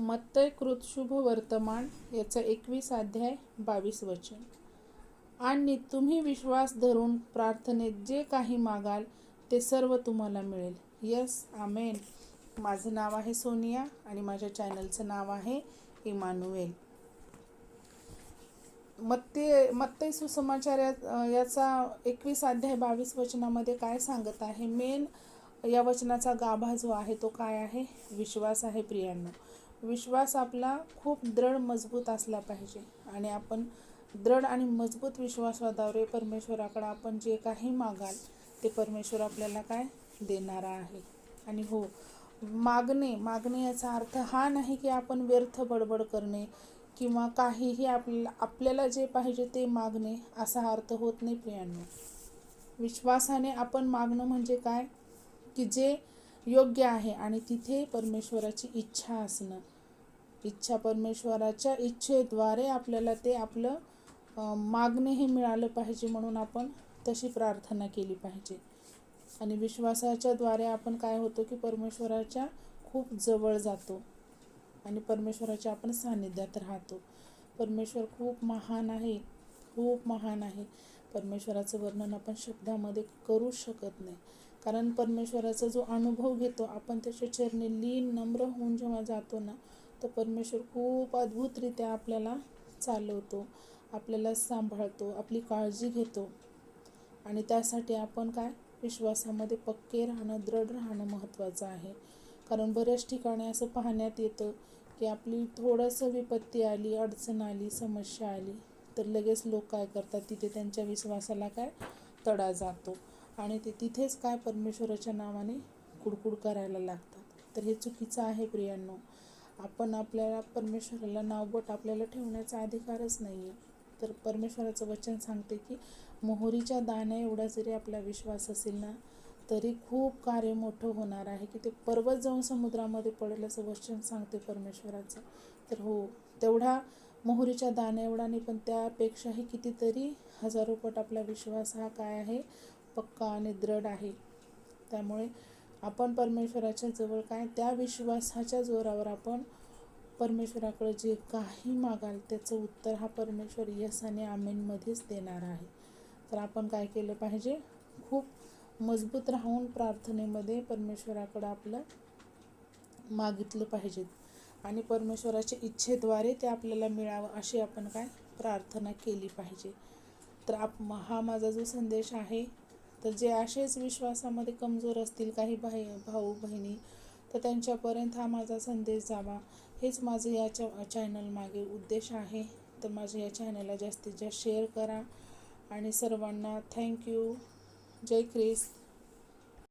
मत्तय कृत शुभ वर्तमान याचा 21 अध्याय 22 वचन. आणि तुम्ही विश्वास धरून प्रार्थनेत जे काही मागाल ते सर्व तुम्हाला मिळेल. यस, आमेन. माझं नाव आहे सोनिया आणि माझ्या चॅनलचं नाव आहे इमानुएल. मत्तय सुसमाचार याचा 21 अध्याय 22 वचनामध्ये काय सांगत आहे? मेन या वचनाचा गाभा जो आहे तो काय आहे? विश्वास आहे प्रियांनो. विश्वास आपला खूप दृढ मजबूत असला पाहिजे आणि आपण दृढ आणि मजबूत विश्वासाद्वारे परमेश्वराकडे आपण जे काही मागाल ते परमेश्वर आपल्याला काय देणारा आहे. आणि हो, मागणे याचा अर्थ हा नाही की आपण व्यर्थ बडबड करणे किंवा काहीही आपल्याला जे पाहिजे ते मागणे असा अर्थ होत नाही प्रियांनो. विश्वासाने आपण मागणं म्हणजे काय की जे योग्य आहे आणि तिथे परमेश्वराची इच्छा असणं. परमेश्वराच्या इच्छेद्वारे आपल्याला ते आपलं मागणे हे मिळालं पाहिजे, म्हणून आपण तशी प्रार्थना केली पाहिजे. आणि विश्वासाच्या द्वारे आपण काय होतो की परमेश्वराच्या खूप जवळ जातो आणि परमेश्वराच्या आपण सानिध्यात राहतो. परमेश्वर खूप महान आहे, खूप महान आहे. परमेश्वराचं वर्णन आपण शब्दामध्ये करू शकत नाही, कारण परमेश्वराचा जो अनुभव घेतो आपण त्याच्या चरणी लीन नम्र होऊन जेव्हा जातो ना, तर परमेश्वर खूप अद्भुतरित्या आपल्याला चालवतो, आपल्याला सांभाळतो, आपली काळजी घेतो. आणि त्यासाठी आपण काय विश्वासामध्ये पक्के राहणं, दृढ राहणं महत्त्वाचं आहे. कारण बऱ्याच ठिकाणी असं पाहण्यात येतं की आपली थोडंसं विपत्ती आली, अडचण आली, समस्या आली तर लगेच लोक काय करतात, तिथे त्यांच्या विश्वासाला काय तडा जातो आणि ते तिथेच काय परमेश्वराच्या नावाने कुडकुड करायला लागतात. तर हे चुकीचं आहे प्रियांनो. आपण आपल्याला परमेश्वराला नावबोट आपल्याला ठेवण्याचा अधिकारच नाही आहे. तर परमेश्वराचं वचन सांगते की मोहरीच्या दाण्या एवढा जरी आपला विश्वास असेल ना, तरी खूप कार्य मोठं होणार आहे की ते पर्वत जाऊन समुद्रामध्ये पडेल असं वचन सांगते परमेश्वराचं. तर हो, तेवढा मोहरीच्या दाण्या एवढा नाही, पण त्यापेक्षाही कितीतरी हजारो पट आपला विश्वास हा काय आहे, पक्का आणि दृढ आहे. त्यामुळे आपण परमेश्वराच्या जवळ काय त्या विश्वासाच्या जोरावर आपण परमेश्वराकडे जे काही मागाल त्याचं उत्तर हा परमेश्वर यस आणि आमेनमध्येच देणार आहे. तर आपण काय केलं पाहिजे? खूप मजबूत राहून प्रार्थनेमध्ये परमेश्वराकडे आपलं मागितलं पाहिजे आणि परमेश्वराच्या इच्छेद्वारे ते आपल्याला मिळावं अशी आपण काय प्रार्थना केली पाहिजे. तर हा माझा जो संदेश आहे, तर जे असेच विश्वासामध्ये कमजोर असतील काही भाऊ बहिणी, तर त्यांच्यापर्यंत हा माझा संदेश जावा, हेच माझं या चॅनल मागे उद्देश आहे. तर माझ्या या चॅनलला जास्तीत जास्त शेअर करा आणि सर्वांना थँक्यू. जय ख्रिस्त.